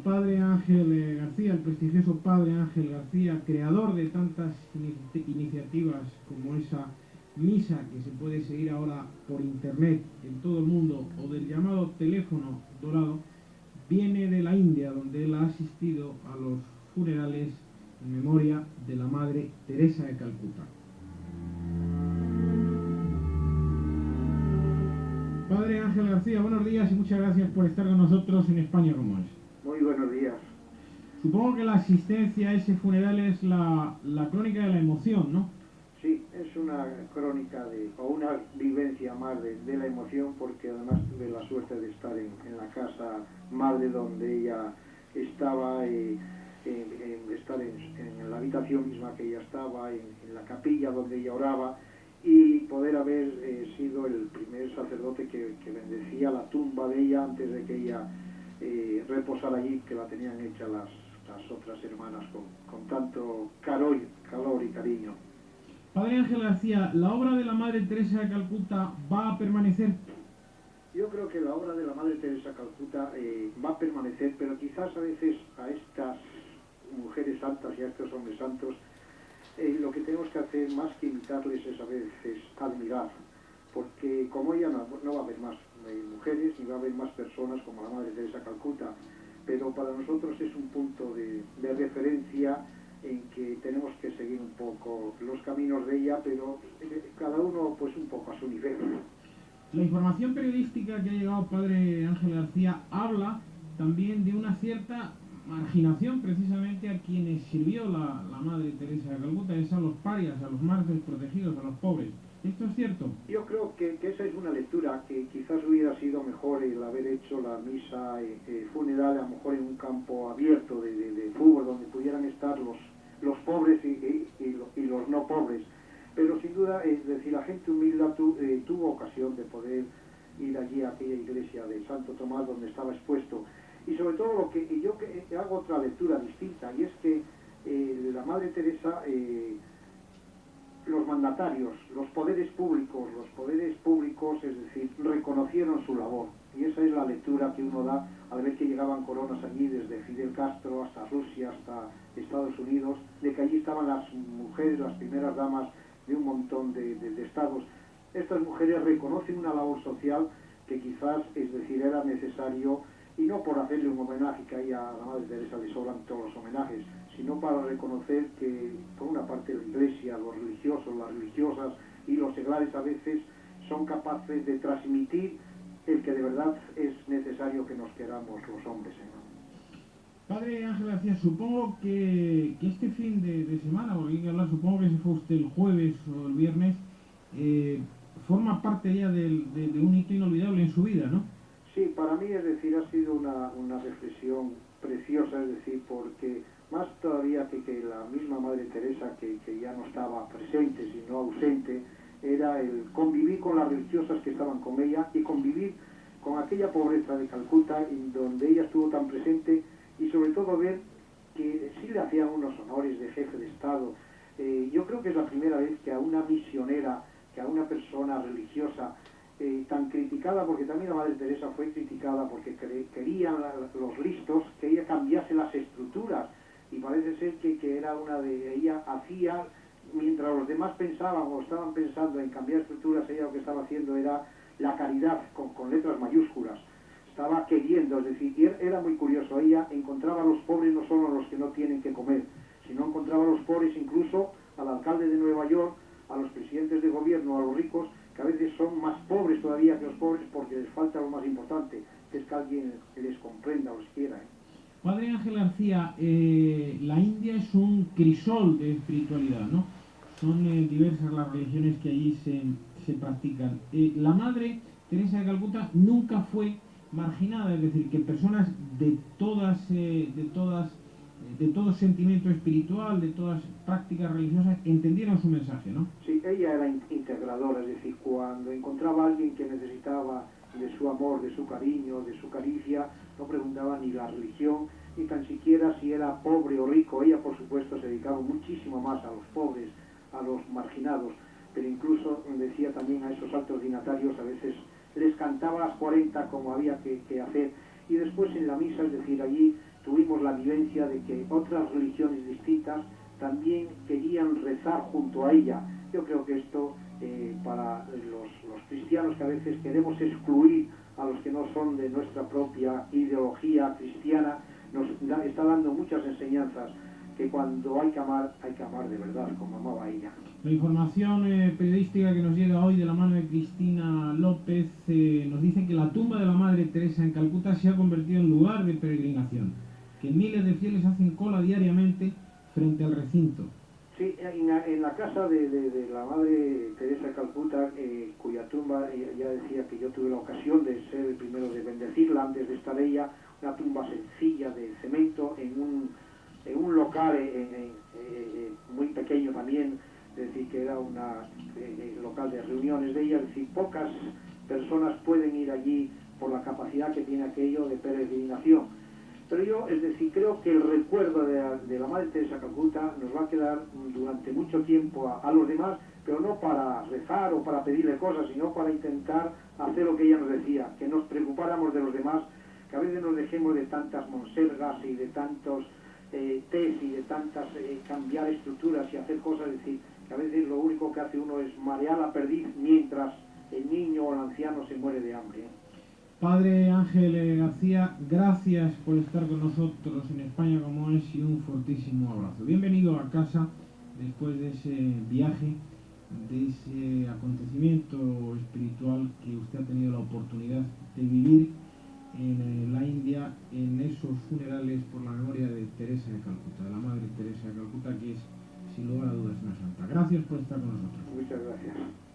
padre Ángel García, el prestigioso padre Ángel García, creador de tantas iniciativas como esa misa que se puede seguir ahora por internet en todo el mundo, o del llamado teléfono dorado, viene de la India, donde él ha asistido a los funerales en memoria de la Madre Teresa de Calcuta. Padre Ángel García, buenos días y muchas gracias por estar con nosotros en España como es. Muy buenos días. Supongo que la asistencia a ese funeral es la crónica de la emoción, ¿no? Sí, es una crónica o una vivencia más de la emoción, porque además tuve la suerte de estar en la casa madre donde ella estaba, estar en la habitación misma que ella estaba, en la capilla donde ella oraba, y poder haber sido el primer sacerdote que bendecía la tumba de ella antes de que ella reposara allí, que la tenían hecha las otras hermanas con tanto calor y cariño. Padre Ángel García, ¿la obra de la Madre Teresa de Calcuta va a permanecer? Yo creo que la obra de la Madre Teresa de Calcuta va a permanecer, pero quizás a veces a estas mujeres santas y a estos hombres santos lo que tenemos que hacer más que imitarles es a veces admirar, porque como ella no va a haber más mujeres ni va a haber más personas como la Madre Teresa de Calcuta, pero para nosotros es un punto de referencia en que tenemos que seguir un poco los caminos de ella, pero cada uno pues un poco a su nivel. La información periodística que ha llegado, padre Ángel García, habla también de una cierta marginación precisamente a quienes sirvió la Madre Teresa de Calcuta, es a los parias, a los más desprotegidos, a los pobres. ¿Esto es cierto? Yo creo que esa es una lectura que quizás hubiera sido mejor el haber hecho la misa funeral a lo mejor en un campo abierto de fútbol donde pudieran estar los pobres y los no pobres. Pero sin duda, es decir, la gente humilde tuvo ocasión de poder ir allí a aquella iglesia de Santo Tomás donde estaba expuesto. Y sobre todo lo que yo hago otra lectura distinta, y es que la Madre Teresa, los mandatarios, los poderes públicos, es decir, reconocieron su labor. Y esa es la lectura que uno da al ver que llegaban coronas allí desde Fidel Castro hasta Rusia, hasta Estados Unidos, de que allí estaban las mujeres, las primeras damas de un montón de estados. Estas mujeres reconocen una labor social que quizás, es decir, era necesario, y no por hacerle un homenaje, que ahí a la Madre Teresa le sobran todos los homenajes, sino para reconocer que, por una parte, la Iglesia, los religiosos, las religiosas y los seglares a veces son capaces de transmitir el que de verdad es necesario que nos queramos los hombres. Padre Ángel García, supongo que este fin de semana, porque hay que hablar, supongo que se fue usted el jueves o el viernes, forma parte ya de un hito inolvidable en su vida, ¿no? Sí, para mí, es decir, ha sido una reflexión preciosa, es decir, porque más todavía que la misma Madre Teresa, que ya no estaba presente, sino ausente, era el convivir con las religiosas que estaban con ella y convivir con aquella pobreza de Calcuta, en donde ella estuvo tan presente, y sobre todo ver que sí le hacían unos honores de jefe de Estado. Yo creo que es la primera vez que a una misionera, que a una persona religiosa, tan criticada, porque también la Madre Teresa fue criticada porque querían los listos que ella cambiase las estructuras, y parece ser que era una de ella hacía, mientras los demás pensaban o estaban pensando en cambiar estructuras, ella lo que estaba haciendo era la caridad con letras mayúsculas, estaba queriendo, es decir, y era muy curioso, ella encontraba a los pobres no solo a los que no tienen que comer, sino encontraba a los pobres incluso al alcalde de Nueva York, a los presidentes de gobierno, a los ricos, que a veces son más pobres todavía que los pobres porque les falta lo más importante, que es que alguien les comprenda o les quiera. Padre Ángel García, la India es un crisol de espiritualidad, ¿no? Son diversas las religiones que allí se practican. La Madre Teresa de Calcuta nunca fue marginada, es decir, que personas de todo sentimiento espiritual, de todas prácticas religiosas, entendieron su mensaje, ¿no? Sí, ella era integradora, es decir, cuando encontraba a alguien que necesitaba de su amor, de su cariño, de su caricia, no preguntaba ni la religión, ni tan siquiera si era pobre o rico. Ella, por supuesto, se dedicaba muchísimo más a los pobres, a los marginados, pero incluso decía también a esos altos dignatarios, a veces les cantaba las 40 como había que hacer, y después en la misa, es decir, allí tuvimos la vivencia de que otras religiones distintas también querían rezar junto a ella. Yo creo que esto, para los cristianos, que a veces queremos excluir a los que no son de nuestra propia ideología cristiana, nos está dando muchas enseñanzas, que cuando hay que amar de verdad, como amaba ella. La información periodística que nos llega hoy de la mano de Cristina López nos dice que la tumba de la Madre Teresa en Calcuta se ha convertido en lugar de peregrinación, que miles de fieles hacen cola diariamente frente al recinto. Sí, en la casa de la Madre Teresa de Calcuta, cuya tumba, ya decía que yo tuve la ocasión de ser el primero de bendecirla antes de estar ella, una tumba sencilla de cemento en un local muy pequeño también, es decir, que era un local de reuniones de ella, es decir, pocas personas pueden ir allí por la capacidad que tiene aquello de peregrinación. Pero yo, es decir, creo que el recuerdo de la Madre Teresa de Calcuta nos va a quedar durante mucho tiempo a los demás, pero no para rezar o para pedirle cosas, sino para intentar hacer lo que ella nos decía, que nos preocupáramos de los demás, que a veces nos dejemos de tantas monsergas y de tantos test y de tantas cambiar estructuras y hacer cosas, es decir, que a veces lo único que hace uno es marear la perdiz mientras el niño o el anciano se muere de hambre. Padre Ángel García, gracias por estar con nosotros en España como es y un fortísimo abrazo. Bienvenido a casa después de ese viaje, de ese acontecimiento espiritual que usted ha tenido la oportunidad de vivir en la India, en esos funerales por la memoria de Teresa de Calcuta, de la Madre Teresa de Calcuta, que es sin lugar a dudas una santa. Gracias por estar con nosotros. Muchas gracias.